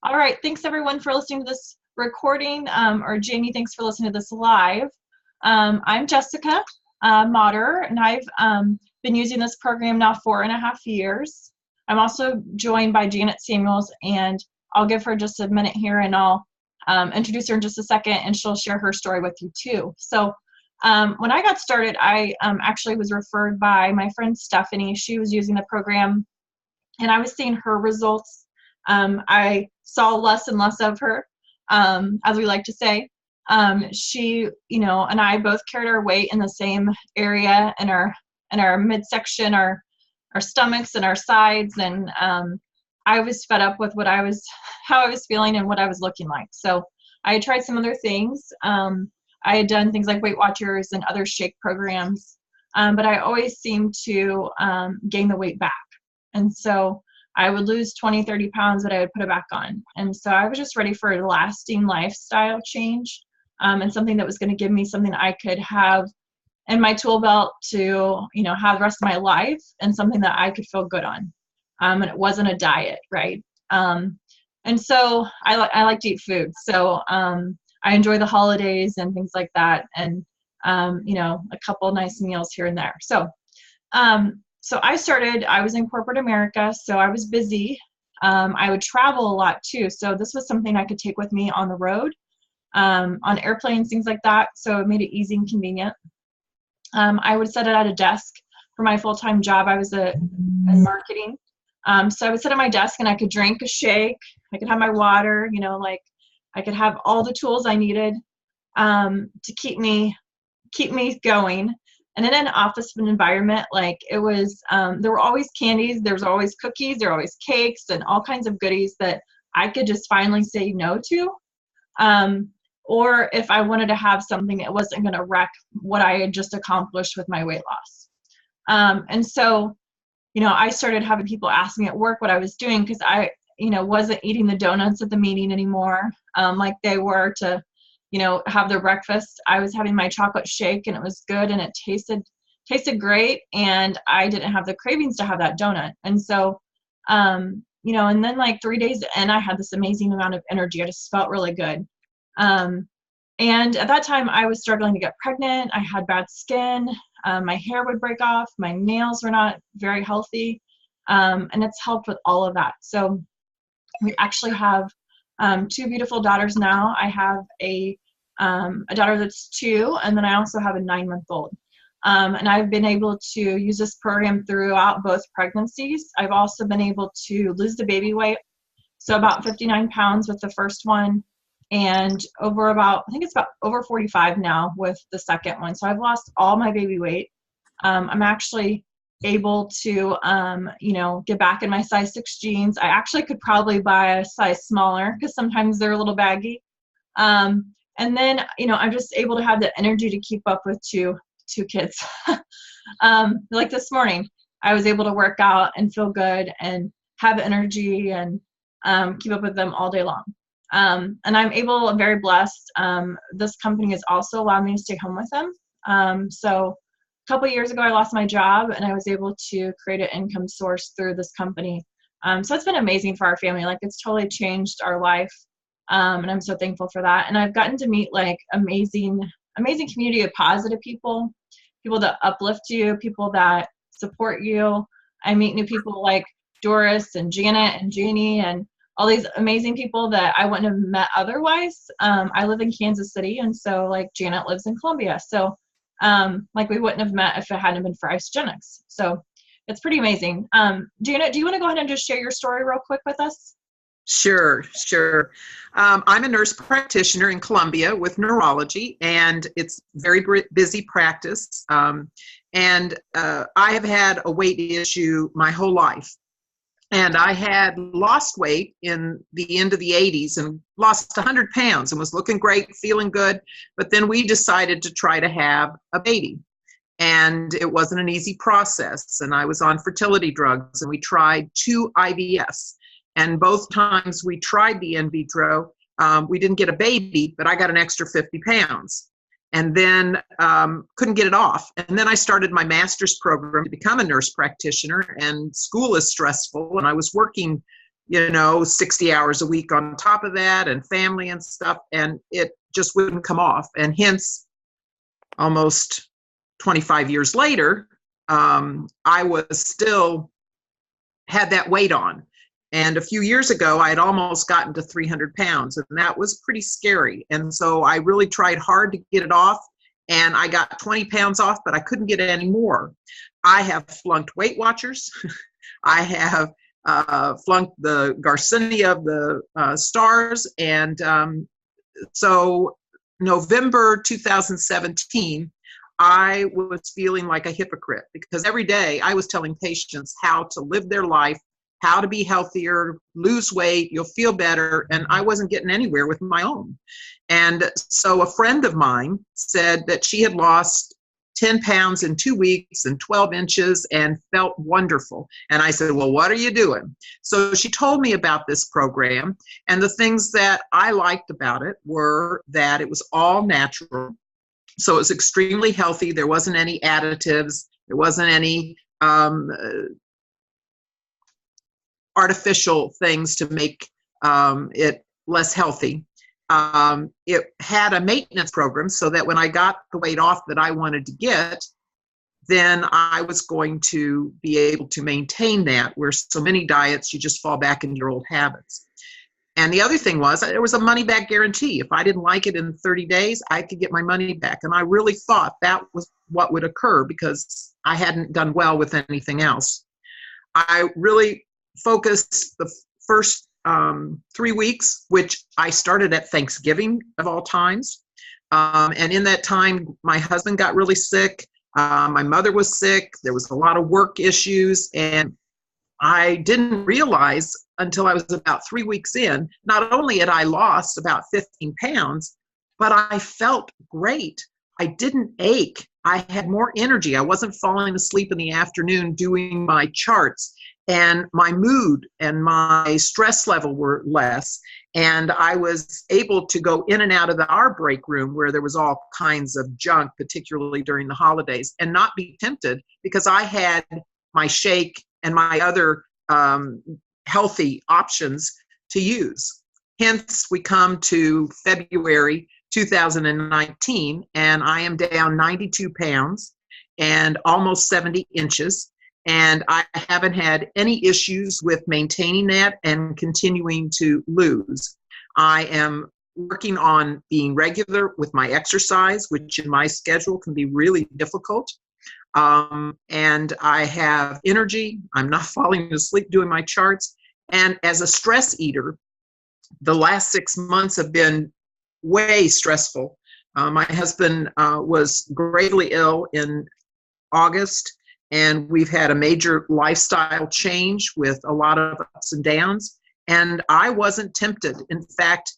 All right, thanks everyone for listening to this recording, or Jamie, thanks for listening to this live. I'm Jessica Motter, and I've been using this program now 4.5 years. I'm also joined by Janet Samuels, and I'll give her just a minute here, and I'll introduce her in just a second, and she'll share her story with you too. So when I got started, I actually was referred by my friend Stephanie. She was using the program, and I was seeing her results. I saw less and less of her, as we like to say. She, and I both carried our weight in the same area in our midsection, our stomachs and our sides, and I was fed up with how I was feeling and what I was looking like. So I had tried some other things. I had done things like Weight Watchers and other shake programs, but I always seemed to gain the weight back. And so I would lose 20, 30 pounds that I would put it back on. And so I was just ready for a lasting lifestyle change, and something that was going to give me something I could have in my tool belt to, have the rest of my life, and something that I could feel good on. And it wasn't a diet, right? And so I like to eat food. So I enjoy the holidays and things like that. And, a couple nice meals here and there. So I was in corporate America, so I was busy. I would travel a lot too. So this was something I could take with me on the road, on airplanes, things like that. So it made it easy and convenient. I would sit at a desk for my full-time job. I was in marketing. So I would sit at my desk and I could drink a shake. I could have my water, I could have all the tools I needed to keep me going. And in an office environment, it was, there were always candies, there was always cookies, there were always cakes and all kinds of goodies that I could just finally say no to. Or if I wanted to have something, it wasn't going to wreck what I had just accomplished with my weight loss. And so, I started having people ask me at work what I was doing, because I, wasn't eating the donuts at the meeting anymore, like they were to have their breakfast. I was having my chocolate shake, and it was good, and it tasted great, and I didn't have the cravings to have that donut. And so, and then 3 days in, I had this amazing amount of energy. I just felt really good. And at that time, I was struggling to get pregnant. I had bad skin. My hair would break off. My nails were not very healthy. And it's helped with all of that. So we actually have two beautiful daughters now. I have a daughter that's 2, and then I also have a 9-month-old. And I've been able to use this program throughout both pregnancies. I've also been able to lose the baby weight, so about 59 pounds with the first one, and I think it's about over 45 now with the second one. So I've lost all my baby weight. I'm actually able to, get back in my size 6 jeans. I actually could probably buy a size smaller, because sometimes they're a little baggy. And then, I'm just able to have the energy to keep up with two kids. Like this morning, I was able to work out and feel good and have energy and keep up with them all day long. And I'm very blessed. This company has also allowed me to stay home with them. So a couple of years ago, I lost my job, and I was able to create an income source through this company. So it's been amazing for our family. It's totally changed our life. And I'm so thankful for that. And I've gotten to meet amazing community of positive people that uplift you, people that support you. I meet new people like Doris and Janet and Jeannie and all these amazing people that I wouldn't have met otherwise. I live in Kansas City, and so Janet lives in Columbia. So we wouldn't have met if it hadn't been for Isagenix. So it's pretty amazing. Janet, do you want to go ahead and just share your story real quick with us? Sure. I'm a nurse practitioner in Columbia with neurology, and it's very busy practice. And I have had a weight issue my whole life. And I had lost weight in the end of the 80s and lost 100 pounds and was looking great, feeling good. But then we decided to try to have a baby. And it wasn't an easy process. And I was on fertility drugs, and we tried 2 IVFs. And both times we tried the in vitro, we didn't get a baby, but I got an extra 50 pounds. And then couldn't get it off. And then I started my master's program to become a nurse practitioner, and school is stressful. And I was working 60 hours a week on top of that and family and stuff, and it just wouldn't come off. And hence, almost 25 years later, I was still had that weight on. And a few years ago, I had almost gotten to 300 pounds, and that was pretty scary. And so I really tried hard to get it off, and I got 20 pounds off, but I couldn't get it any more. I have flunked Weight Watchers. I have flunked the Garcinia of the stars. And so November 2017, I was feeling like a hypocrite because every day I was telling patients how to live their life, how to be healthier, lose weight, you'll feel better, and I wasn't getting anywhere with my own. And so a friend of mine said that she had lost 10 pounds in 2 weeks and 12 inches and felt wonderful. And I said, well, what are you doing? So she told me about this program, and the things that I liked about it were that it was all natural. So it was extremely healthy. There wasn't any additives. There wasn't any artificial things to make it less healthy. It had a maintenance program so that when I got the weight off that I wanted to get, then I was going to be able to maintain that, where so many diets, you just fall back into your old habits. And the other thing was, there was a money back guarantee. If I didn't like it in 30 days, I could get my money back. And I really thought that was what would occur because I hadn't done well with anything else. I really focused the first 3 weeks, which I started at Thanksgiving of all times. And in that time, my husband got really sick. My mother was sick. There was a lot of work issues. And I didn't realize until I was about 3 weeks in, not only had I lost about 15 pounds, but I felt great. I didn't ache. I had more energy. I wasn't falling asleep in the afternoon doing my charts. And my mood and my stress level were less. And I was able to go in and out of our break room where there was all kinds of junk, particularly during the holidays, and not be tempted because I had my shake and my other healthy options to use. Hence, we come to February 2019, and I am down 92 pounds and almost 70 inches. And I haven't had any issues with maintaining that and continuing to lose. I am working on being regular with my exercise, which in my schedule can be really difficult. And I have energy. I'm not falling asleep doing my charts. And as a stress eater, the last 6 months have been way stressful. My husband was gravely ill in August. And we've had a major lifestyle change with a lot of ups and downs. And I wasn't tempted. In fact,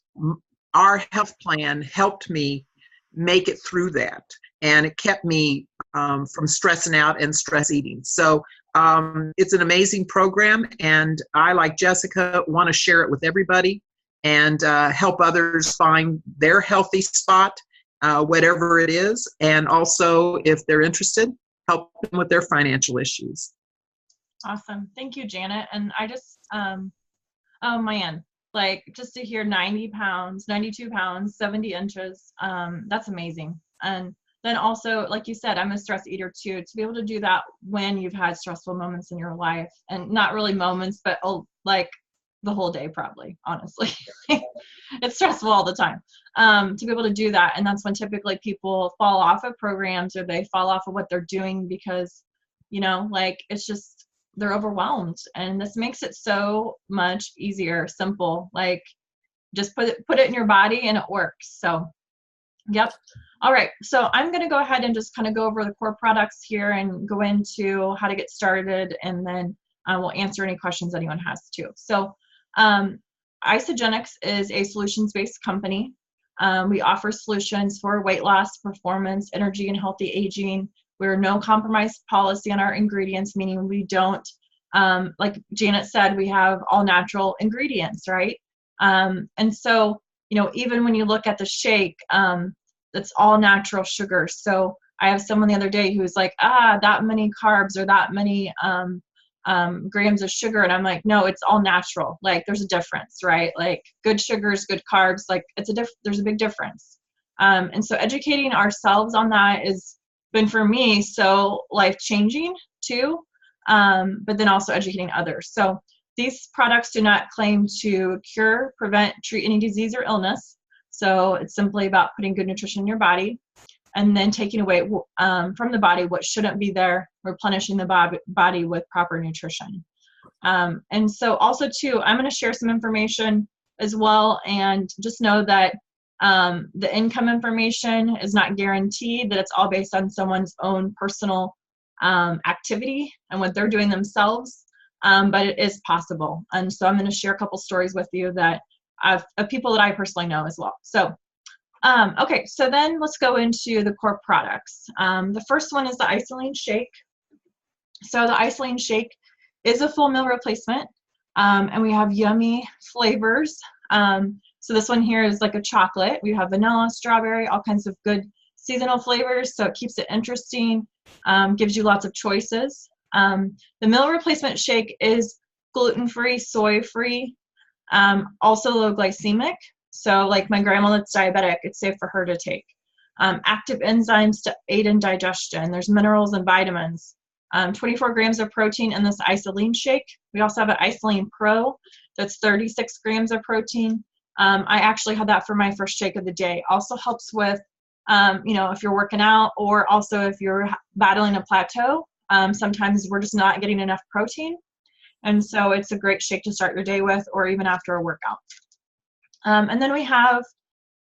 our health plan helped me make it through that. And it kept me from stressing out and stress eating. So it's an amazing program. And I, like Jessica, want to share it with everybody and help others find their healthy spot, whatever it is. And also, if they're interested, help them with their financial issues. Awesome. Thank you, Janet. And I just, oh man, like just to hear 90 pounds, 92 pounds, 70 inches, that's amazing. And then also, like you said, I'm a stress eater too, to be able to do that when you've had stressful moments in your life, and not really moments, but like the whole day probably, honestly. It's stressful all the time. To be able to do that. And that's when typically people fall off of programs or they fall off of what they're doing because, like it's just, they're overwhelmed. And this makes it so much easier, simple, like just put it in your body and it works. So, yep. All right. So I'm going to go ahead and just kind of go over the core products here and go into how to get started. And then we'll answer any questions anyone has too. So, Isagenix is a solutions-based company. We offer solutions for weight loss, performance, energy, and healthy aging. We're no compromise policy on our ingredients, meaning we don't, like Janet said, we have all natural ingredients, right? And so, even when you look at the shake, it's all natural sugar. So I have someone the other day who was like, that many carbs or that many grams of sugar. And I'm like, no, it's all natural. Like there's a difference, right? Like good sugars, good carbs, like there's a big difference. And so educating ourselves on that has been for me so life-changing too, but then also educating others. So these products do not claim to cure, prevent, treat any disease or illness. So it's simply about putting good nutrition in your body and then taking away from the body what shouldn't be there, replenishing the body with proper nutrition. And so also too, I'm going to share some information as well, and just know that the income information is not guaranteed, that it's all based on someone's own personal activity and what they're doing themselves, but it is possible. And so I'm going to share a couple stories with you that of people that I personally know as well. So, okay, so then let's go into the core products. The first one is the Isoline Shake. So the Isoline Shake is a full meal replacement, and we have yummy flavors. So this one here is like a chocolate. We have vanilla, strawberry, all kinds of good seasonal flavors, so it keeps it interesting, gives you lots of choices. The meal replacement shake is gluten-free, soy-free, also low glycemic. So like my grandma that's diabetic, it's safe for her to take. Active enzymes to aid in digestion. There's minerals and vitamins. 24 grams of protein in this Isoline Shake. We also have an Isoline Pro that's 36 grams of protein. I actually had that for my first shake of the day. Also helps with, you know, if you're working out, or also if you're battling a plateau, sometimes we're just not getting enough protein. And so it's a great shake to start your day with, or even after a workout. And then we have,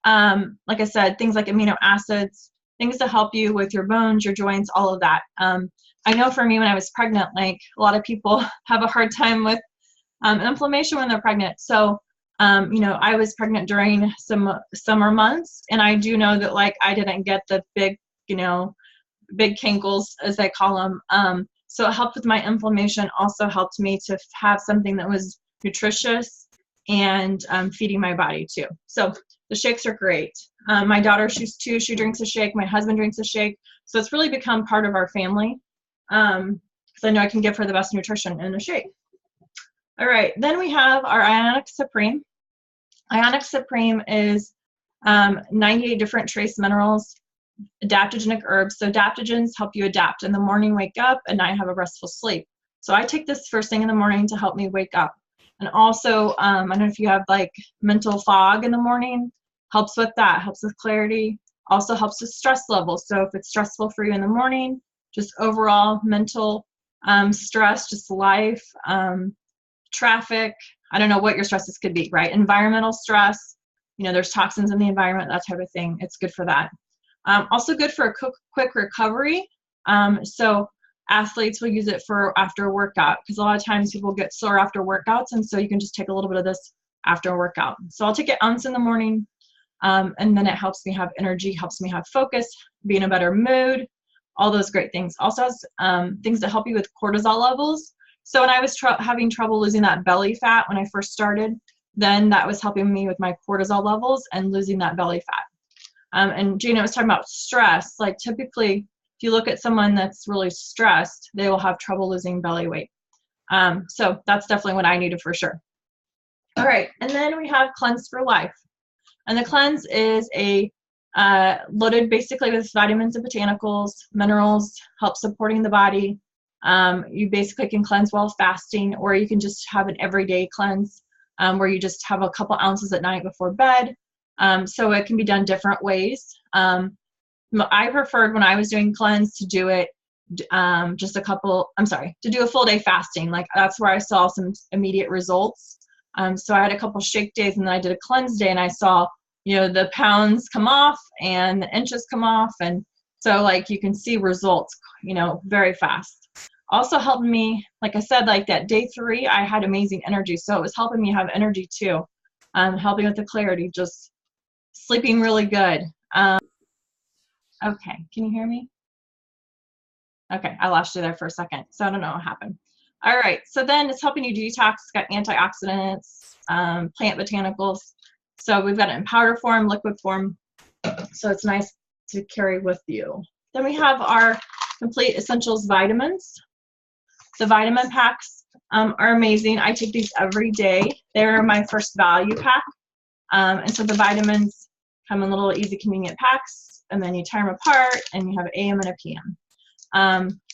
like I said, things like amino acids, things to help you with your bones, your joints, all of that. I know for me when I was pregnant, like a lot of people have a hard time with inflammation when they're pregnant. So, you know, I was pregnant during some summer months, and I do know that like I didn't get the big, you know, big kinkles as they call them. So it helped with my inflammation, also helped me to have something that was nutritious and feeding my body too. So the shakes are great. My daughter, she's 2, she drinks a shake. My husband drinks a shake. So it's really become part of our family, because I know I can give her the best nutrition in a shake. All right, then we have our Ionic Supreme. Ionic Supreme is 98 different trace minerals, adaptogenic herbs. So adaptogens help you adapt in the morning, wake up, and night have a restful sleep. So I take this first thing in the morning to help me wake up. And also, I don't know if you have like mental fog in the morning, helps with that, helps with clarity, also helps with stress levels. So if it's stressful for you in the morning, just overall mental stress, just life, traffic, I don't know what your stresses could be, right? Environmental stress, you know, there's toxins in the environment, that type of thing. It's good for that. Also good for a quick recovery. So athletes will use it for after a workout, because a lot of times people get sore after workouts, and so you can just take a little bit of this after a workout. So I'll take an ounce in the morning, and then it helps me have energy, helps me have focus, be in a better mood, all those great things. Also has things that help you with cortisol levels. So when I was having trouble losing that belly fat when I first started, then that was helping me with my cortisol levels and losing that belly fat. And Gina was talking about stress. Like typically, if you look at someone that's really stressed, they will have trouble losing belly weight. So that's definitely what I needed for sure. All right, and then we have Cleanse for Life. And the Cleanse is a loaded basically with vitamins and botanicals, minerals, help supporting the body. You basically can cleanse while fasting, or you can just have an everyday cleanse where you just have a couple ounces at night before bed. So it can be done different ways. I preferred when I was doing cleanse to do it to do a full day fasting. Like that's where I saw some immediate results. So I had a couple shake days, and then I did a cleanse day, and I saw, you know, the pounds come off and the inches come off. And so like you can see results, you know, very fast. Also helped me, like I said, like that day 3, I had amazing energy. So it was helping me have energy too. Helping with the clarity, just sleeping really good. Okay, can you hear me? Okay, I lost you there for a second, so I don't know what happened. All right, so then it's helping you detox. It's got antioxidants, plant botanicals. So we've got it in powder form, liquid form, so it's nice to carry with you. Then we have our Complete Essentials vitamins. The vitamin packs are amazing. I take these every day. They're my first value pack. And so the vitamins come in little easy convenient packs, and then you tear them apart and you have an AM and a PM.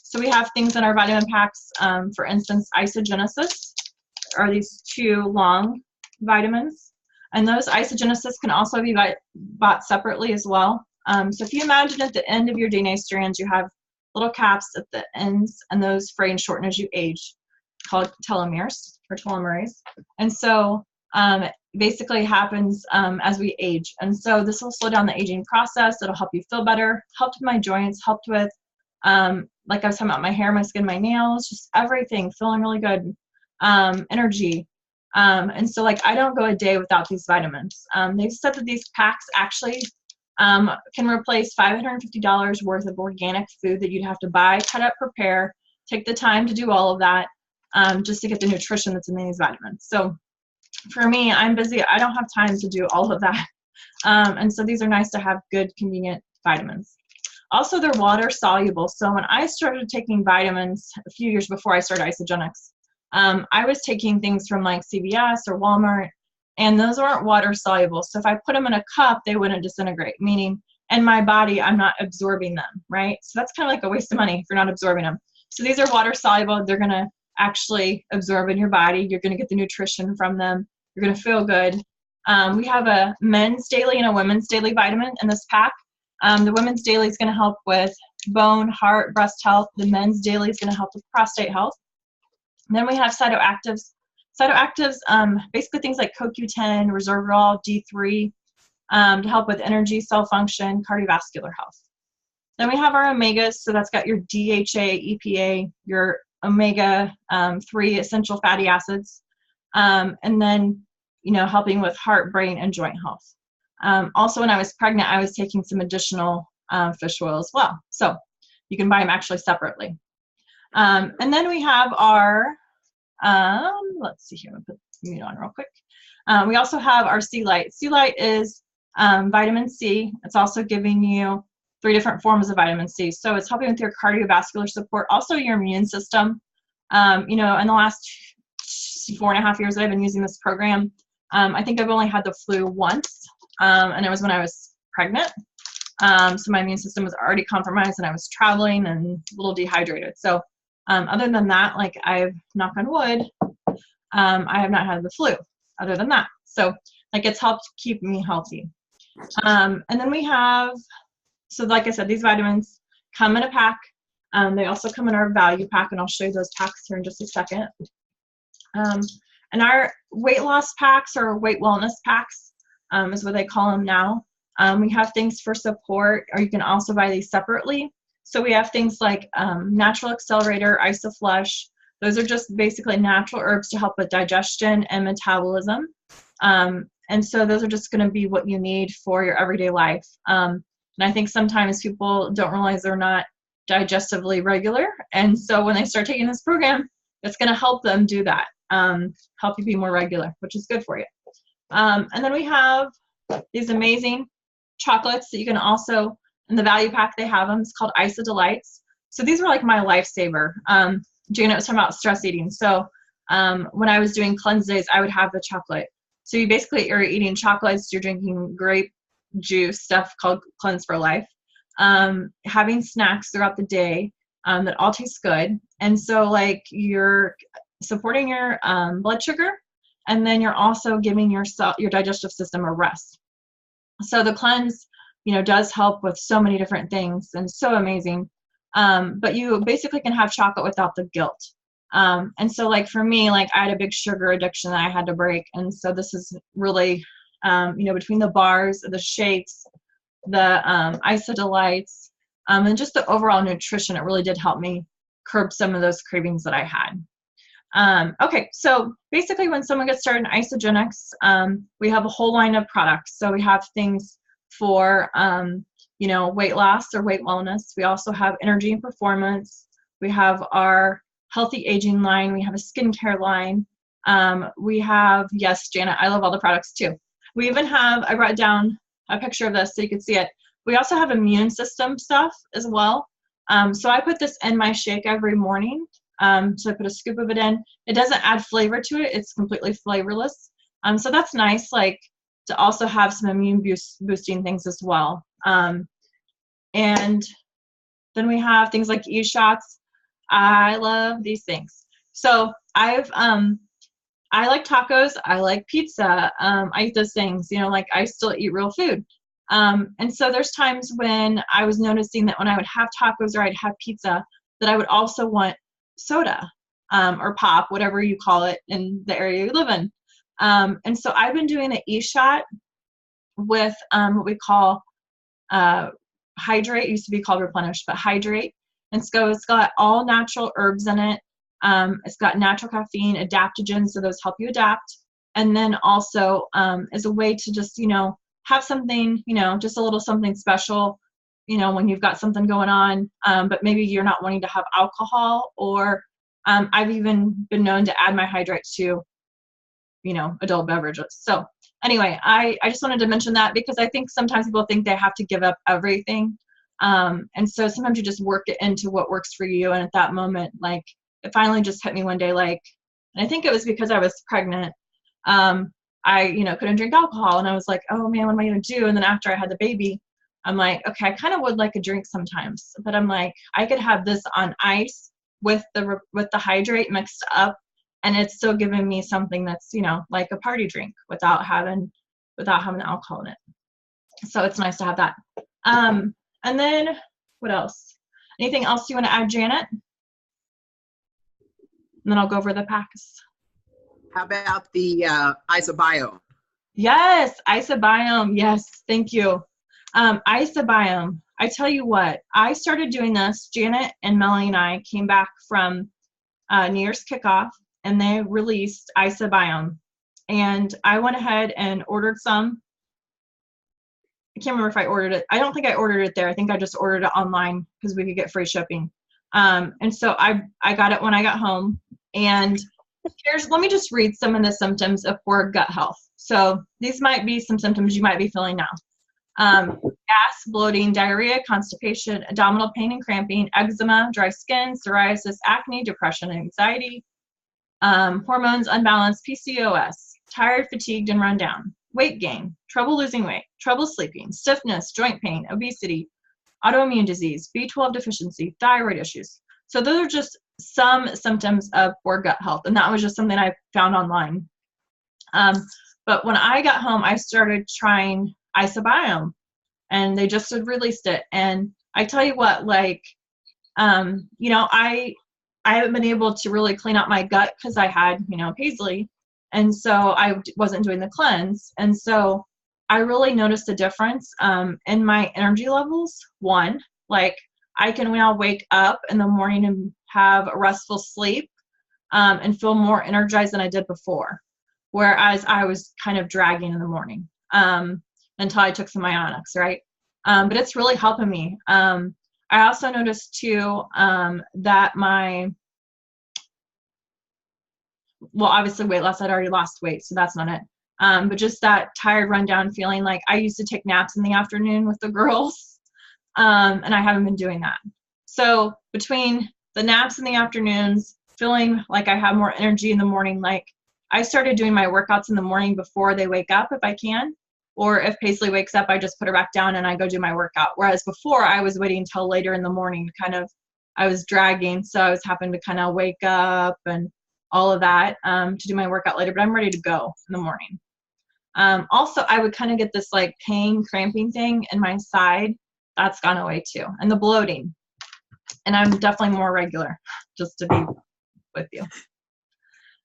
So we have things in our vitamin packs, for instance, Isogenesis are these 2 long vitamins, and those Isogenesis can also be bought separately as well. So if you imagine at the end of your DNA strands, you have little caps at the ends, and those fray and shorten as you age, called telomeres or telomerase. And so basically happens as we age. And so this will slow down the aging process. It'll help you feel better, helped with my joints, helped with, like I was talking about, my hair, my skin, my nails, just everything, feeling really good, energy. And so like I don't go a day without these vitamins. They've said that these packs actually can replace $550 worth of organic food that you'd have to buy, cut up, prepare, take the time to do all of that, just to get the nutrition that's in these vitamins. So for me, I'm busy. I don't have time to do all of that. And so these are nice to have good, convenient vitamins. Also, they're water soluble. So when I started taking vitamins a few years before I started Isagenix, I was taking things from like CVS or Walmart, and those aren't water soluble. So if I put them in a cup, they wouldn't disintegrate, meaning in my body, I'm not absorbing them, right? So that's kind of like a waste of money if you're not absorbing them. So these are water soluble. They're going to actually absorb in your body. You're going to get the nutrition from them. You're going to feel good. We have a men's daily and a women's daily vitamin in this pack. The women's daily is going to help with bone, heart, breast health. The men's daily is going to help with prostate health. And then we have cytoactives. Cytoactives, basically things like CoQ10, resveratrol, D3, to help with energy, cell function, cardiovascular health. Then we have our omegas, so that's got your DHA, EPA, your omega-3 essential fatty acids, and then, you know, helping with heart, brain, and joint health. Also, when I was pregnant, I was taking some additional fish oil as well. So you can buy them actually separately. And then we have our, let's see here, I'm going to put the mute on real quick. We also have our C-Light. C-Light is vitamin C. It's also giving you 3 different forms of vitamin C. So it's helping with your cardiovascular support, also your immune system. You know, in the last 4.5 years that I've been using this program, I think I've only had the flu once, and it was when I was pregnant. So my immune system was already compromised, and I was traveling and a little dehydrated. So other than that, like I've, knock on wood, I have not had the flu other than that. So like it's helped keep me healthy. And then we have, so like I said, these vitamins come in a pack. They also come in our value pack, and I'll show you those packs here in just a second. And our weight loss packs, or weight wellness packs, is what they call them now. We have things for support, or you can also buy these separately. So we have things like Natural Accelerator, Isoflush. Those are just basically natural herbs to help with digestion and metabolism. And so those are just going to be what you need for your everyday life. And I think sometimes people don't realize they're not digestively regular. And so when they start taking this program, it's going to help them do that, help you be more regular, which is good for you. And then we have these amazing chocolates that you can also, in the value pack, they have them. It's called Isa Delights. So these were like my lifesaver. Janet was talking about stress eating. So when I was doing cleanse days, I would have the chocolate. So you basically are eating chocolates, you're drinking grape juice, stuff called Cleanse for Life, having snacks throughout the day that all taste good. And so like you're supporting your blood sugar, and then you're also giving your digestive system a rest. So the cleanse, you know, does help with so many different things and so amazing. But you basically can have chocolate without the guilt. And so like for me, like I had a big sugar addiction that I had to break. And so this is really, you know, between the bars, the shakes, the Isa Delights, and just the overall nutrition, it really did help me curb some of those cravings that I had. Okay, so basically when someone gets started in Isagenix, we have a whole line of products. So we have things for, you know, weight loss or weight wellness. We also have energy and performance. We have our healthy aging line. We have a skincare line. We have, yes, Janet, I love all the products too. We even have, I brought down a picture of this so you can see it. We also have immune system stuff as well. So I put this in my shake every morning. So I put a scoop of it in. It doesn't add flavor to it. It's completely flavorless. So that's nice, like to also have some immune boosting things as well. And then we have things like e-shots. I love these things. So I like tacos. I like pizza. I eat those things, you know, like I still eat real food. And so there's times when I was noticing that when I would have tacos or I'd have pizza, that I would also want soda or pop, whatever you call it in the area you live in. And so I've been doing an e-shot with what we call Hydrate. It used to be called Replenish, but Hydrate. And so it's got all natural herbs in it. It's got natural caffeine, adaptogens, so those help you adapt. And then also as a way to just, you know, have something, you know, just a little something special, you know, when you've got something going on, but maybe you're not wanting to have alcohol, or I've even been known to add my Hydrate to, you know, adult beverages. So anyway, I just wanted to mention that because I think sometimes people think they have to give up everything. And so sometimes you just work it into what works for you. And at that moment, like, it finally just hit me one day, like, and I think it was because I was pregnant. I, you know, couldn't drink alcohol, and I was like, oh man, what am I going to do? And then after I had the baby, I'm like, okay, I kind of would like a drink sometimes, but I'm like, I could have this on ice with the Hydrate mixed up, and it's still giving me something that's, you know, like a party drink without having the alcohol in it. So it's nice to have that. And then what else? Anything else you want to add, Janet? And then I'll go over the packs. How about the isobiome? Yes, isobiome. Yes, thank you. Isobiome. I tell you what, I started doing this. Janet and Melanie and I came back from New Year's kickoff, and they released isobiome. And I went ahead and ordered some. I can't remember if I ordered it. I don't think I ordered it there. I think I just ordered it online because we could get free shipping. And so I got it when I got home. And let me just read some of the symptoms of poor gut health. So these might be some symptoms you might be feeling now. Gas, bloating, diarrhea, constipation, abdominal pain and cramping, eczema, dry skin, psoriasis, acne, depression, and anxiety, hormones unbalanced, PCOS, tired, fatigued, and run down, weight gain, trouble losing weight, trouble sleeping, stiffness, joint pain, obesity, autoimmune disease, B12 deficiency, thyroid issues. So those are just some symptoms of poor gut health, and that was just something I found online. But when I got home, I started trying isobiome, and they just had released it. And I tell you what, like, you know, I haven't been able to really clean out my gut because I had, you know, Paisley, and so I wasn't doing the cleanse. And so I really noticed a difference in my energy levels. One, like, I can now wake up in the morning and have a restful sleep and feel more energized than I did before, whereas I was kind of dragging in the morning until I took some Ionix, right? But it's really helping me. I also noticed too that obviously weight loss, I'd already lost weight, so that's not it. But just that tired, rundown feeling. Like, I used to take naps in the afternoon with the girls. And I haven't been doing that. So between the naps in the afternoons, feeling like I have more energy in the morning, like, I started doing my workouts in the morning before they wake up if I can, or if Paisley wakes up, I just put her back down and I go do my workout. Whereas before, I was waiting until later in the morning, I was dragging, so I was having to kind of wake up and all of that to do my workout later, but I'm ready to go in the morning. Also, I would kind of get this like pain, cramping thing in my side. That's gone away too. And the bloating. And I'm definitely more regular, just to be with you.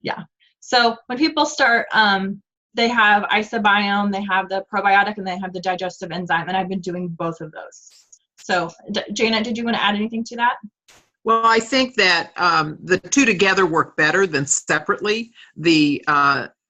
Yeah. So when people start, they have isobiome, they have the probiotic, and they have the digestive enzyme. And I've been doing both of those. So Janet, did you want to add anything to that? Well, I think that the two together work better than separately. The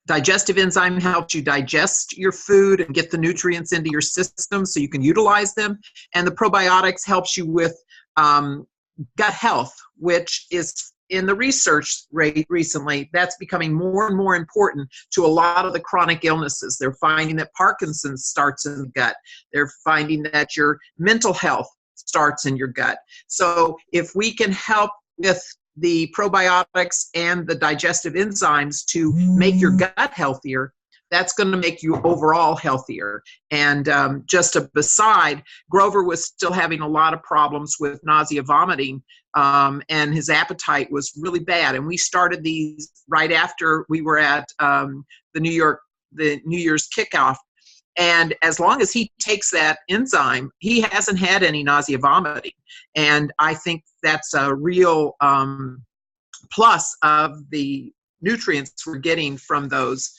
digestive enzyme helps you digest your food and get the nutrients into your system so you can utilize them. And the probiotics helps you with gut health, which is in the research rate recently, that's becoming more and more important to a lot of the chronic illnesses. They're finding that Parkinson's starts in the gut. They're finding that your mental health starts in your gut. So if we can help with the probiotics and the digestive enzymes to make your gut healthier, that's going to make you overall healthier. And just a beside, Grover was still having a lot of problems with nausea, vomiting, and his appetite was really bad. And we started these right after we were at the New Year's kickoff. And as long as he takes that enzyme, he hasn't had any nausea, vomiting. And I think that's a real plus of the nutrients we're getting from those.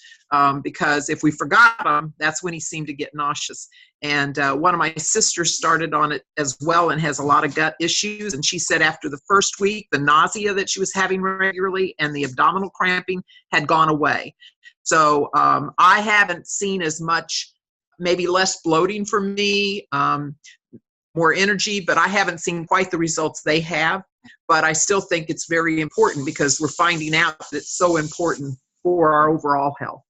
Because if we forgot them, that's when he seemed to get nauseous. And one of my sisters started on it as well and has a lot of gut issues. And she said after the first week, the nausea that she was having regularly and the abdominal cramping had gone away. So I haven't seen as much, maybe less bloating for me, more energy, but I haven't seen quite the results they have. But I still think it's very important because we're finding out that it's so important for our overall health.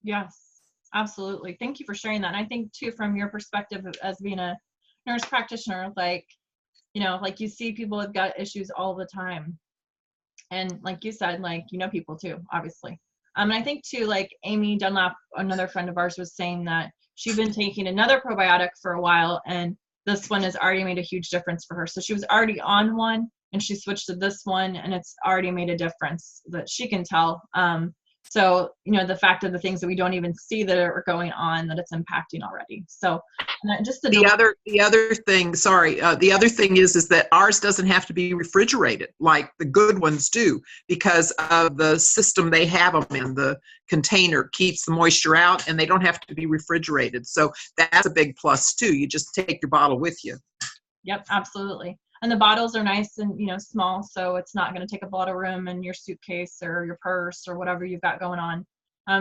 Yes, absolutely. Thank you for sharing that. And I think too, from your perspective as being a nurse practitioner, like, you know, like you see people with gut issues all the time. And like you said, like, you know, people too, obviously. And I think too, like Amy Dunlap, another friend of ours, was saying that she'd been taking another probiotic for a while, and this one has already made a huge difference for her. So she was already on one and she switched to this one, and it's already made a difference that she can tell. So, you know, the fact of the things that we don't even see that are going on, that it's impacting already. So just the other thing, the other thing is that ours doesn't have to be refrigerated like the good ones do, because of the system they have them in. The container keeps the moisture out and they don't have to be refrigerated. So that's a big plus too. You just take your bottle with you. Yep, absolutely. And the bottles are nice and, you know, small, so it's not going to take up a lot of room in your suitcase or your purse or whatever you've got going on.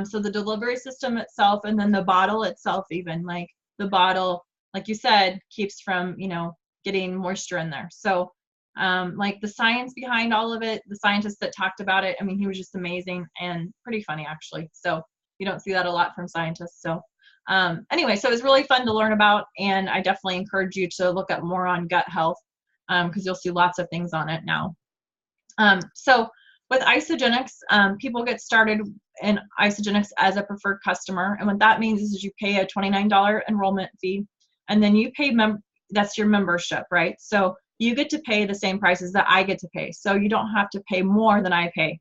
So the delivery system itself, and then the bottle itself, even like the bottle, like you said, keeps from, you know, getting moisture in there. So like the science behind all of it, the scientist that talked about it, I mean, he was just amazing and pretty funny, actually. So you don't see that a lot from scientists. So anyway, so it was really fun to learn about, and I definitely encourage you to look up more on gut health, because you'll see lots of things on it now. So with Isagenix, people get started in Isagenix as a preferred customer. And what that means is you pay a $29 enrollment fee, and then you pay, that's your membership, right? So you get to pay the same prices that I get to pay. So you don't have to pay more than I pay.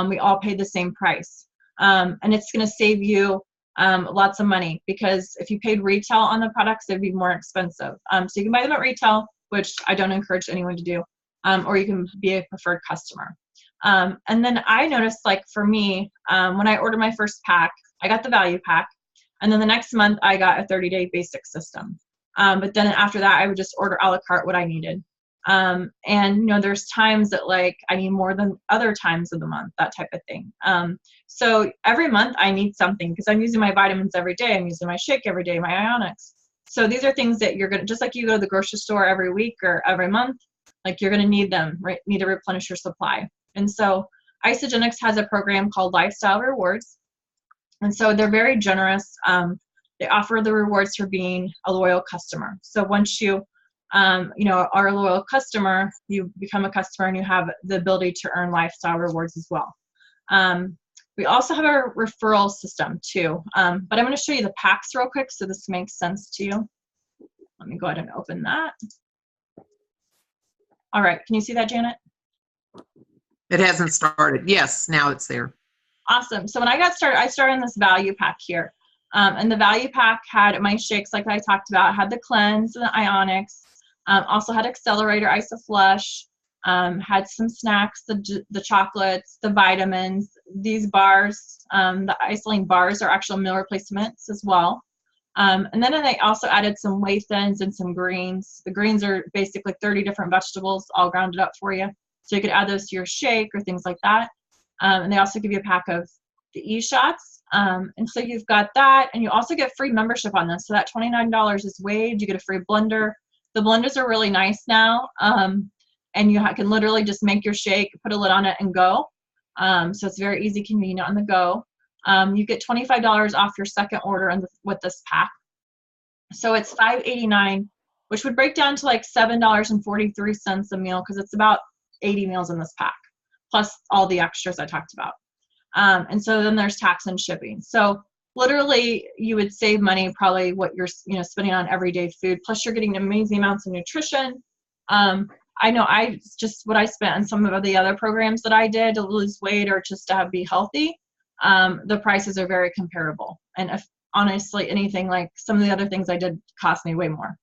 We all pay the same price. And it's gonna save you lots of money, because if you paid retail on the products, they'd be more expensive. So you can buy them at retail, which I don't encourage anyone to do, or you can be a preferred customer. And then I noticed, like for me, when I ordered my first pack, I got the value pack, and then the next month I got a 30-day basic system. But then after that, I would just order a la carte what I needed. And you know, there's times that like I need more than other times of the month, that type of thing. So every month I need something, because I'm using my vitamins every day, I'm using my shake every day, my Ionics. So these are things that you're gonna, just like you go to the grocery store every week or every month, like you're gonna need them, right? Need to replenish your supply. And so Isagenix has a program called Lifestyle Rewards. And so they're very generous. They offer the rewards for being a loyal customer. So once you, you know, are a loyal customer, you become a customer and you have the ability to earn lifestyle rewards as well. We also have a referral system too, but I'm going to show you the packs real quick so this makes sense to you. Let me go ahead and open that. All right, can you see that, Janet? It hasn't started. Yes, now it's there. Awesome. So when I got started, I started in this value pack here. And the value pack had my shakes, like I talked about, had the Cleanse and the Ionics, also had Accelerator, Isoflush, had some snacks, the chocolates, the vitamins, these bars, the Isoline bars are actual meal replacements as well. And then I also added some whey thins and some greens. The greens are basically 30 different vegetables all grounded up for you. So you could add those to your shake or things like that. And they also give you a pack of the E-shots. And so you've got that, and you also get free membership on this. So that $29 is waived. You get a free blender. The blenders are really nice now. And you can literally just make your shake, put a lid on it, and go. So it's very easy, convenient on the go. You get $25 off your second order with this pack. So it's $5.89, which would break down to like $7.43 a meal, because it's about 80 meals in this pack. plus all the extras I talked about. And so then there's tax and shipping. So literally you would save money, probably what you're, spending on everyday food, plus you're getting amazing amounts of nutrition. I know what I spent on some of the other programs that I did to lose weight or just to be healthy, the prices are very comparable. And if honestly anything, like some of the other things I did cost me way more.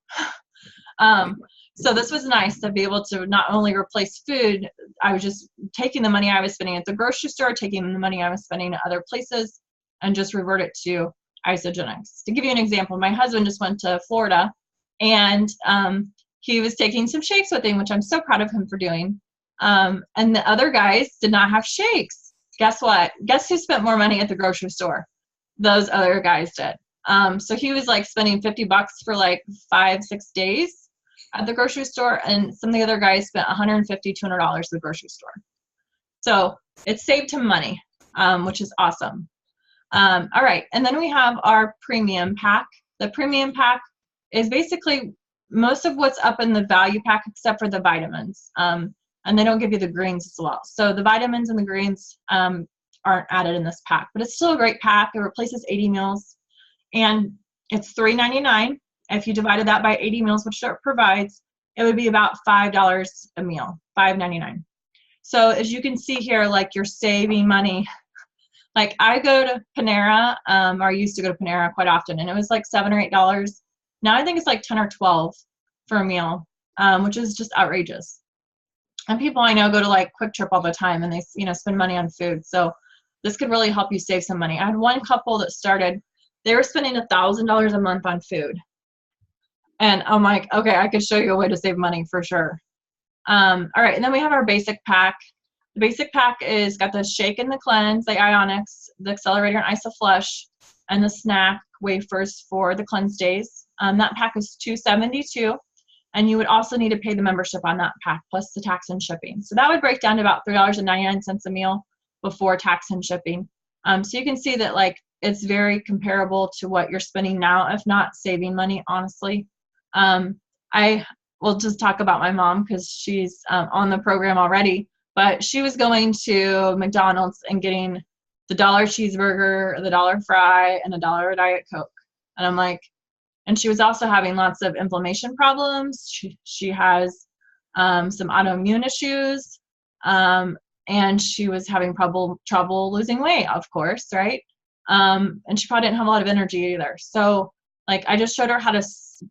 So this was nice to be able to not only replace food, I was just taking the money I was spending at the grocery store, taking the money I was spending at other places, and just revert it to Isagenix. To give you an example, my husband just went to Florida, and he was taking some shakes with him, which I'm so proud of him for doing. And the other guys did not have shakes. Guess what? Guess who spent more money at the grocery store? Those other guys did. So he was like spending $50 for like 5-6 days at the grocery store, and some of the other guys spent $150, $200 at the grocery store. So it saved him money, which is awesome. All right, and then we have our premium pack. The premium pack is basically most of what's up in the value pack except for the vitamins. And they don't give you the greens as well. So the vitamins and the greens aren't added in this pack, but it's still a great pack. It replaces 80 meals, and it's $3.99. If you divided that by 80 meals, which it provides, it would be about $5 a meal, $5.99. So as you can see here, like you're saving money. Like I go to Panera, or I used to go to Panera quite often, and it was like $7 or $8. Now I think it's like 10 or 12 for a meal, which is just outrageous. And people I know go to like Quick Trip all the time, and they spend money on food. So this could really help you save some money. I had one couple that started, they were spending $1,000 a month on food. And I'm like, okay, I could show you a way to save money for sure. All right, and then we have our basic pack. The basic pack is got the shake and the cleanse, the Ionix, the accelerator and IsoFlush, and the snack wafers for the cleanse days. That pack is $272, and you would also need to pay the membership on that pack plus the tax and shipping. So that would break down to about $3.99 a meal before tax and shipping. So you can see that like it's very comparable to what you're spending now, if not saving money, honestly. I will just talk about my mom because she's on the program already, but she was going to McDonald's and getting the $1 cheeseburger, the $1 fry, and a $1 Diet Coke. And I'm like, and she was also having lots of inflammation problems. She has some autoimmune issues, and she was having trouble losing weight, of course, right? And she probably didn't have a lot of energy either. So like I just showed her how to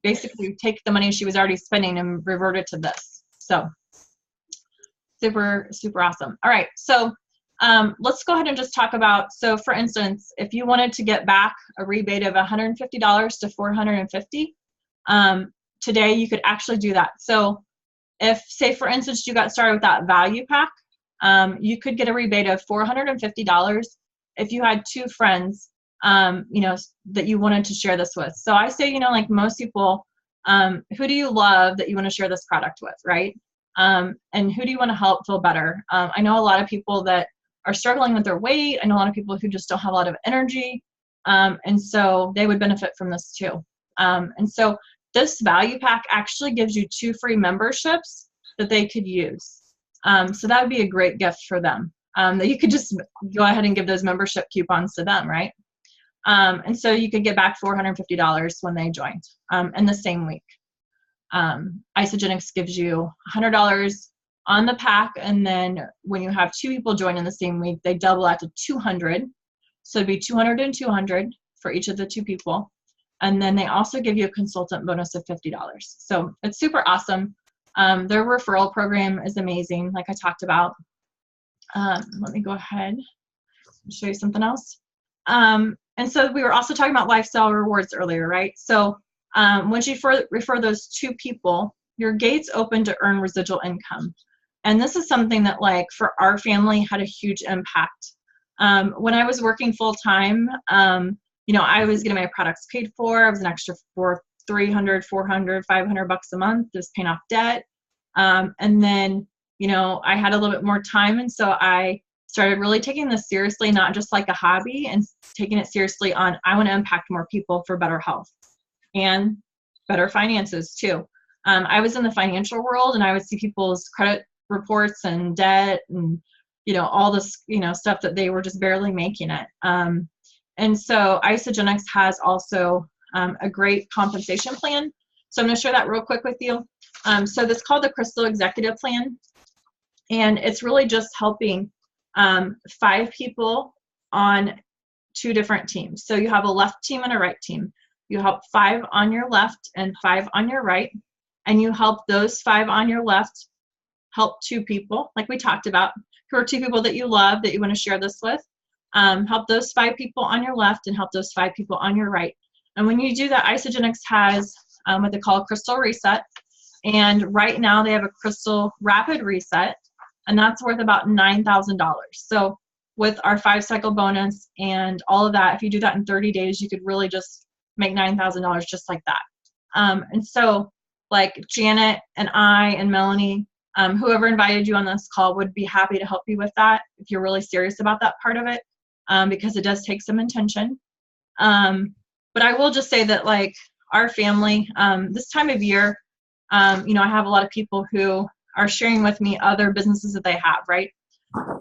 basically take the money she was already spending and revert it to this. So super, super awesome. All right, so let's go ahead and just talk about, so for instance, if you wanted to get back a rebate of $150 to $450, today you could actually do that. So if, say for instance, you got started with that value pack, you could get a rebate of $450 if you had 2 friends that you wanted to share this with. So I say, like most people, who do you love that you want to share this product with, right? And who do you want to help feel better? I know a lot of people that are struggling with their weight. I know a lot of people who just don't have a lot of energy. And so they would benefit from this too. And so this value pack actually gives you 2 free memberships that they could use. So that would be a great gift for them. That you could just go ahead and give those membership coupons to them, right? And so you could get back $450 when they joined in the same week. Isagenix gives you $100 on the pack, and then when you have 2 people join in the same week, they double that to $200. So it'd be $200 and $200 for each of the 2 people. And then they also give you a consultant bonus of $50. So it's super awesome. Their referral program is amazing, like I talked about. Let me go ahead and show you something else. And so we were also talking about lifestyle rewards earlier, right? So once you refer those 2 people, your gates open to earn residual income. And this is something that, like, for our family had a huge impact. When I was working full time, I was getting my products paid for. I was an extra for $300, $400, $500 a month, just paying off debt. And then, I had a little bit more time, and so I started really taking this seriously, not just like a hobby, and taking it seriously on, I want to impact more people for better health and better finances too. I was in the financial world, and I would see people's credit reports and debt and, all this, stuff that they were just barely making it. And so Isagenix has also a great compensation plan. So I'm going to share that real quick with you. So this is called the Crystal Executive Plan. And it's really just helping 5 people on 2 different teams. So you have a left team and a right team. You help 5 on your left and 5 on your right. And you help those 5 on your left help 2 people, like we talked about, who are 2 people that you love, that you want to share this with. Help those 5 people on your left and help those 5 people on your right. And when you do that, Isagenix has what they call a Crystal Reset. And right now they have a Crystal Rapid Reset, and that's worth about $9,000. So with our 5-cycle bonus and all of that, if you do that in 30 days, you could really just make $9,000 just like that. And so like Janet and I and Melanie, whoever invited you on this call would be happy to help you with that if you're really serious about that part of it, because it does take some intention. But I will just say that like our family, this time of year, I have a lot of people who are sharing with me other businesses that they have, right?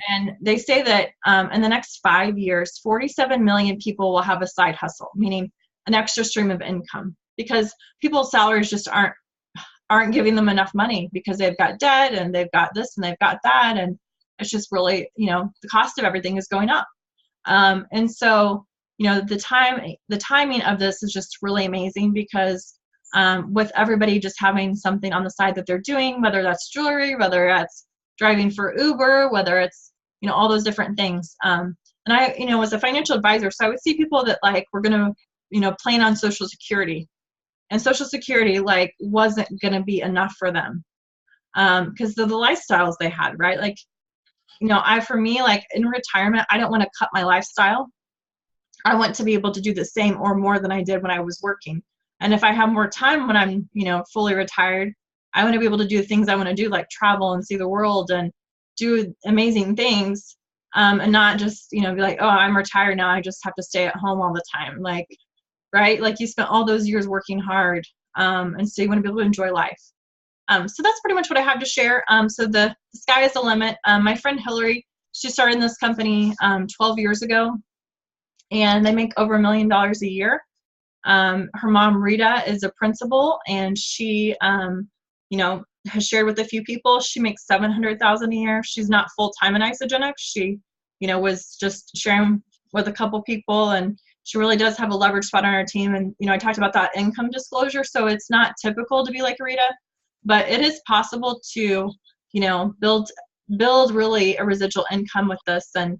And they say that in the next 5 years, 47 million people will have a side hustle, meaning an extra stream of income, because people's salaries just aren't giving them enough money because they've got debt and they've got this and they've got that, and it's just really, the cost of everything is going up. And so, the timing of this is just really amazing because with everybody just having something on the side that they're doing, whether that's jewelry, whether that's driving for Uber, whether it's, all those different things. And I, was a financial advisor, so I would see people that like were going to, plan on Social Security, and Social Security like wasn't going to be enough for them because of the lifestyles they had, right? Like, for me, like in retirement, I don't want to cut my lifestyle. I want to be able to do the same or more than I did when I was working. And if I have more time when I'm, fully retired, I want to be able to do things I want to do, like travel and see the world and do amazing things, and not just, be like, oh, I'm retired now, I just have to stay at home all the time. Like, right? Like you spent all those years working hard, and so you want to be able to enjoy life. So that's pretty much what I have to share. So the sky is the limit. My friend Hillary, she started in this company 12 years ago, and they make over $1 million a year. Her mom, Rita, is a principal, and she, has shared with a few people. She makes $700,000 a year. She's not full-time in Isagenix. She, was just sharing with a couple people, and she really does have a leverage spot on our team. And, I talked about that income disclosure. So it's not typical to be like Rita, but it is possible to, build really a residual income with this. And,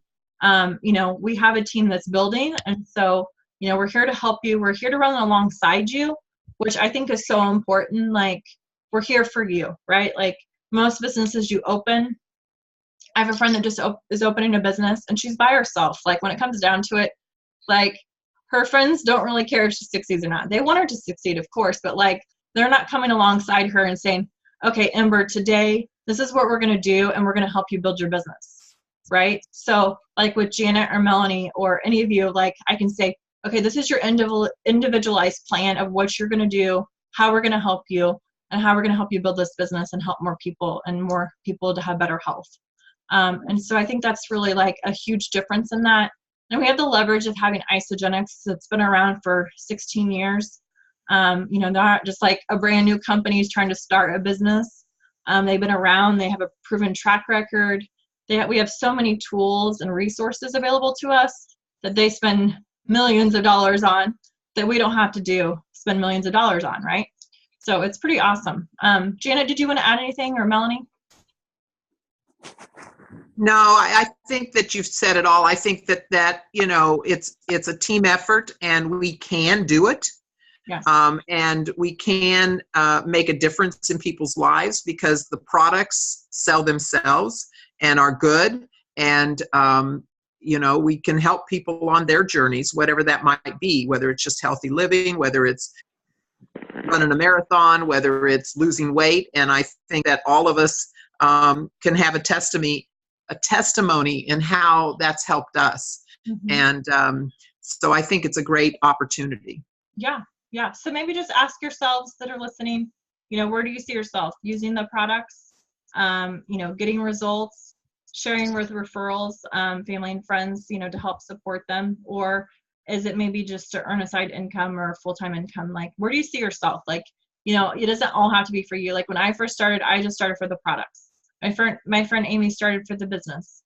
we have a team that's building. And so, we're here to help you. We're here to run alongside you, which I think is so important. Like, we're here for you, right? Like most businesses you open, I have a friend that just is opening a business and she's by herself. Like when it comes down to it, like her friends don't really care if she succeeds or not. They want her to succeed, of course, but like they're not coming alongside her and saying, okay, Ember, today, this is what we're going to do and we're going to help you build your business, right? So like with Janet or Melanie or any of you, like I can say, okay, this is your individualized plan of what you're going to do, how we're going to help you, and how we're going to help you build this business and help more people to have better health. And so I think that's really like a huge difference in that. And we have the leverage of having Isagenix that's been around for 16 years. They're not just like a brand new company is trying to start a business. They've been around. They have a proven track record. We have so many tools and resources available to us that they spend millions of dollars on that we don't have to spend millions of dollars on, right? So it's pretty awesome. Janet, did you want to add anything, or Melanie? No, I think that you've said it all. I think that it's a team effort and we can do it. Yes. And we can make a difference in people's lives because the products sell themselves and are good. And, we can help people on their journeys, whatever that might be, whether it's just healthy living, whether it's running a marathon, whether it's losing weight. And I think that all of us can have a testimony in how that's helped us. Mm-hmm. And so I think it's a great opportunity. Yeah. Yeah. So maybe just ask yourselves that are listening, where do you see yourself using the products, getting results, sharing with referrals, family and friends, to help support them? Or is it maybe just to earn a side income or a full-time income? Like, where do you see yourself? Like, it doesn't all have to be for you. Like when I first started, I just started for the products. My friend Amy started for the business.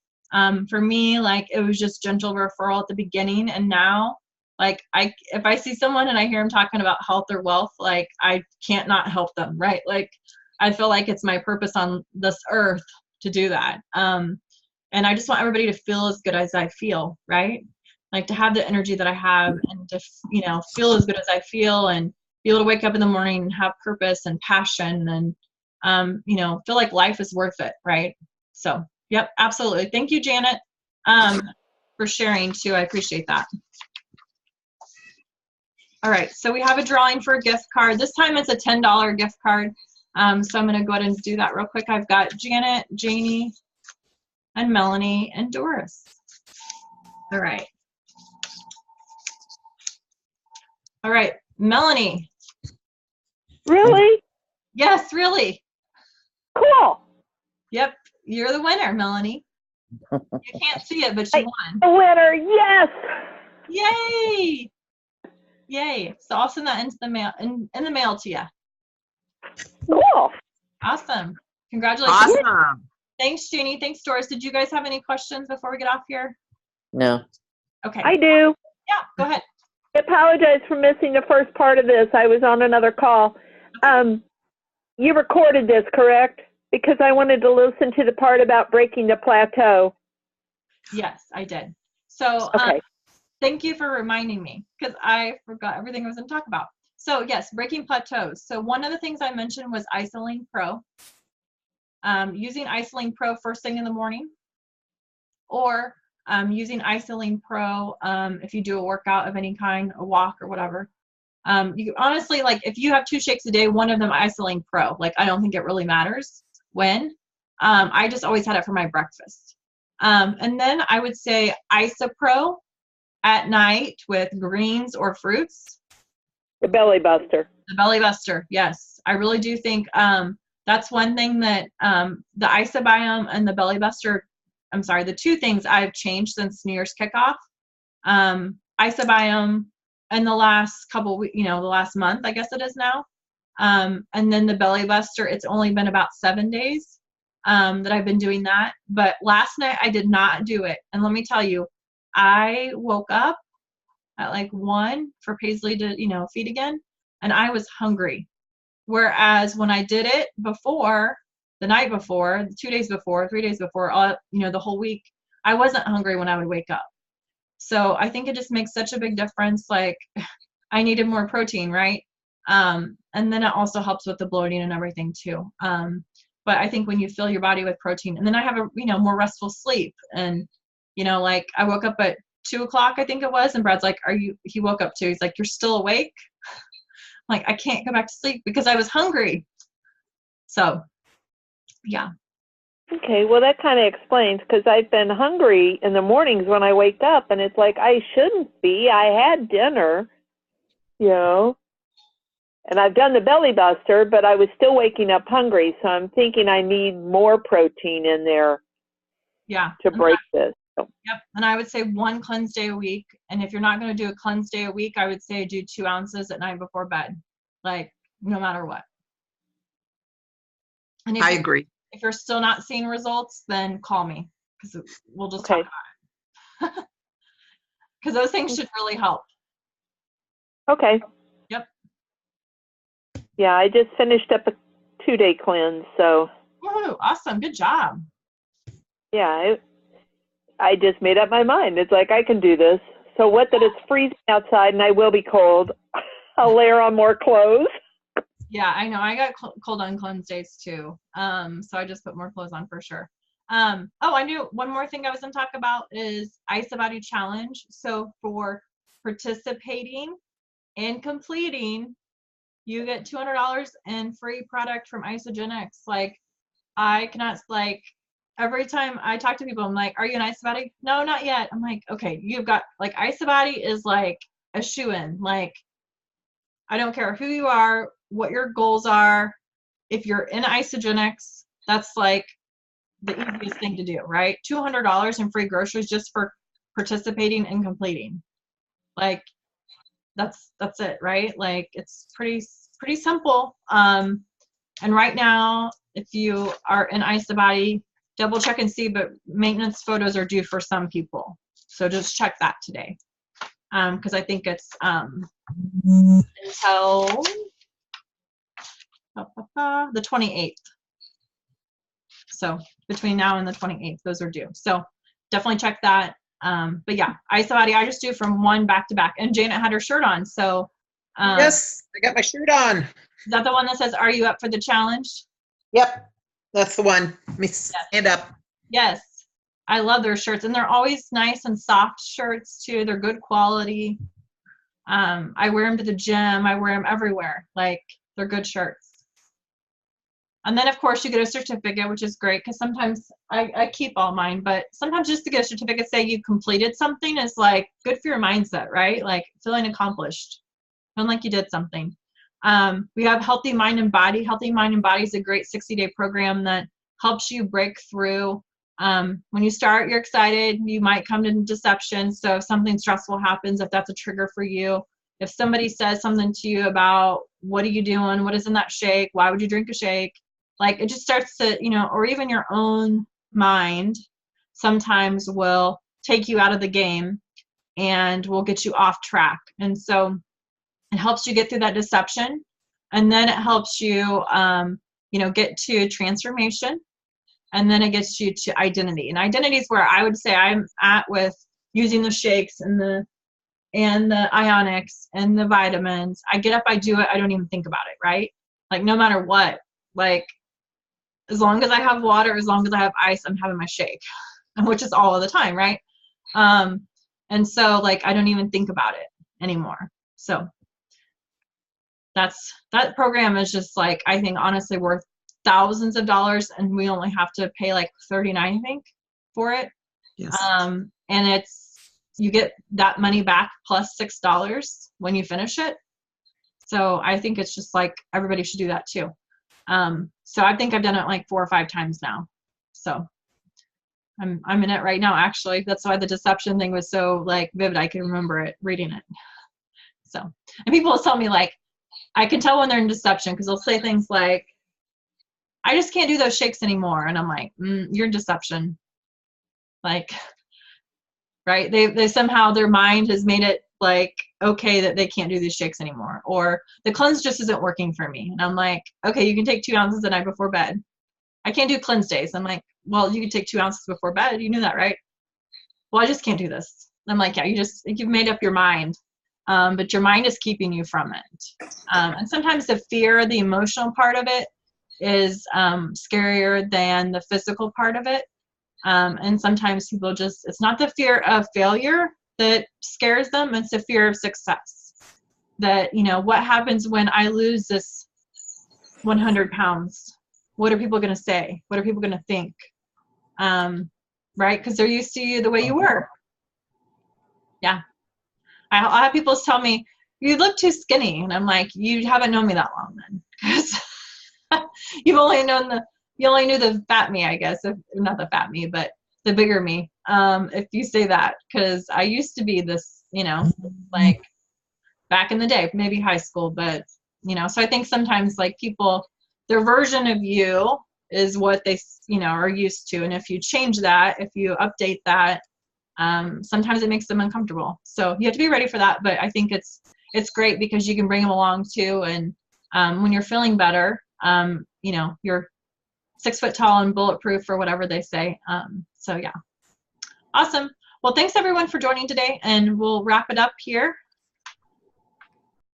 For me, like it was just gentle referral at the beginning. And now, like if I see someone and I hear them talking about health or wealth, like I can't not help them, right? Like I feel like it's my purpose on this earth to do that. And I just want everybody to feel as good as I feel, right? Like to have the energy that I have and to, feel as good as I feel and be able to wake up in the morning and have purpose and passion and, feel like life is worth it, right? So, yep, absolutely. Thank you, Janet, for sharing too. I appreciate that. All right, so we have a drawing for a gift card. This time it's a $10 gift card. So I'm going to go ahead and do that real quick. I've got Janet, Janie, and Melanie, and Doris. All right. All right, Melanie. Really? Yes, really. Cool. Yep, you're the winner, Melanie. You can't see it, but you won. The winner, yes. Yay! Yay! So I'll send that into the mail in the mail to you. Cool. Awesome. Congratulations. Awesome. Thanks, Janie. Thanks, Doris. Did you guys have any questions before we get off here? No. Okay. I do. Yeah, go ahead. I apologize for missing the first part of this. I was on another call. You recorded this, correct? Because I wanted to listen to the part about breaking the plateau. Yes, I did. So Okay. thank you for reminding me because I forgot everything I was going to talk about. So yes, breaking plateaus. So one of the things I mentioned was Isoline Pro. Using Isoline Pro first thing in the morning, or using Isoline Pro if you do a workout of any kind, a walk or whatever. You honestly, like if you have 2 shakes a day, one of them Isoline Pro. Like I don't think it really matters when. I just always had it for my breakfast. And then I would say Isopro at night with greens or fruits. The belly buster. The belly buster, yes. I really do think that's one thing that the Isobiome and the belly buster, the 2 things I've changed since New Year's kickoff. Isobiome in the last couple, the last month, I guess it is now. And then the belly buster, it's only been about 7 days that I've been doing that. But last night I did not do it. And let me tell you, I woke up at like 1 for Paisley to, feed again. And I was hungry. Whereas when I did it before, the night before, 2 days before, 3 days before, the whole week, I wasn't hungry when I would wake up. So I think it just makes such a big difference. Like I needed more protein, right? And then it also helps with the bloating and everything too. But I think when you fill your body with protein, and then I have a, more restful sleep. And, like I woke up at 2 o'clock, I think it was. And Brad's like, he woke up too. He's like, you're still awake? Like, I can't go back to sleep because I was hungry. So, yeah. Okay, well, that kind of explains, because I've been hungry in the mornings when I wake up, and it's like, I shouldn't be. I had dinner, and I've done the belly buster, but I was still waking up hungry, so I'm thinking I need more protein in there to break this. So. Yep, and I would say 1 cleanse day a week, and if you're not going to do a cleanse day a week, I would say do 2 ounces at night before bed, like no matter what. And I agree. If you're still not seeing results, then call me because we'll just talk about it. Because those things should really help. Okay. Yep. Yeah, I just finished up a 2-day cleanse, so. Woohoo, awesome, good job. Yeah, I just made up my mind. It's like, I can do this. So what that it's freezing outside and I will be cold, I'll layer on more clothes. Yeah, I know. I got cold on cleanse days too. So I just put more clothes on for sure. I knew one more thing I was going to talk about is IsoBody Challenge. So for participating and completing, you get $200 in free product from Isagenix. Like, I cannot, every time I talk to people, I'm like, are you an IsoBody? No, not yet. I'm like, okay, you've got, IsoBody is like a shoo-in. Like, I don't care who you are, what your goals are. If you're in Isagenix, that's like the easiest thing to do, right? $200 in free groceries just for participating and completing. Like, that's it, right? Like, it's pretty simple. And right now, if you are in ISABODY, double check and see, but maintenance photos are due for some people. So just check that today. Because I think it's until the 28th. So between now and the 28th, those are due. So definitely check that. But yeah, ISABODY, I just do from one back to back. And Janet had her shirt on. So Yes, I got my shirt on. is that the one that says, "Are you up for the challenge?" Yep, that's the one. Let me stand up. Yes. I love their shirts. And they're always nice and soft shirts too. They're good quality. I wear them to the gym. I wear them everywhere. Like, they're good shirts. And then, of course, you get a certificate, which is great because sometimes I keep all mine, but sometimes just to get a certificate, say you completed something, is like good for your mindset, right? Like feeling accomplished, feeling like you did something. We have Healthy Mind and Body. Healthy Mind and Body is a great 60-day program that helps you break through. When you start, you're excited. You might come to deception. So if something stressful happens, if that's a trigger for you, if somebody says something to you about, what are you doing? What is in that shake? Why would you drink a shake? Like, it just starts to, or even your own mind sometimes will take you out of the game and will get you off track. And so it helps you get through that deception. And then it helps you, get to transformation. And then it gets you to identity. And identity is where I would say I'm at with using the shakes and the ionics and the vitamins. I get up, I do it, I don't even think about it, right? Like, no matter what, like, as long as I have water, as long as I have ice, I'm having my shake, which is all of the time, right? And so, like, I don't even think about it anymore. So that program is just, like, I think honestly worth thousands of dollars, and we only have to pay like $39, I think, for it. Yes. And you get that money back plus $6 when you finish it. So I think it's just like, everybody should do that too. So I think I've done it like 4 or 5 times now. So I'm in it right now, actually. That's why the deception thing was so like vivid. I can remember it, reading it. So, and people will tell me, like, I can tell when they're in deception because they'll say things like, I just can't do those shakes anymore. And I'm like, you're in deception. Like, right? They somehow, their mind has made it like, okay, that they can't do these shakes anymore. Or the cleanse just isn't working for me. And I'm like, okay, you can take 2 ounces the night before bed. I can't do cleanse days. I'm like, well, you can take 2 ounces before bed. You knew that, right? Well, I just can't do this. I'm like, yeah, you've made up your mind. But your mind is keeping you from it. And sometimes the fear, the emotional part of it, is scarier than the physical part of it. And sometimes people it's not the fear of failure that scares them, it's the fear of success. That, what happens when I lose this 100 pounds? What are people going to say? What are people going to think? Right? Because they're used to you the way you were. Yeah. I have people tell me, you look too skinny. And I'm like, you haven't known me that long then. Because you only knew the fat me, I guess. Not the fat me, but the bigger me. If you say that, because I used to be this, like back in the day, maybe high school, but so I think sometimes like people, their version of you is what they, are used to. And if you change that, if you update that, sometimes it makes them uncomfortable. So you have to be ready for that. But I think it's great because you can bring them along too. And when you're feeling better, you're 6 foot tall and bulletproof or whatever they say. So yeah. Awesome. Well, thanks everyone for joining today, and we'll wrap it up here.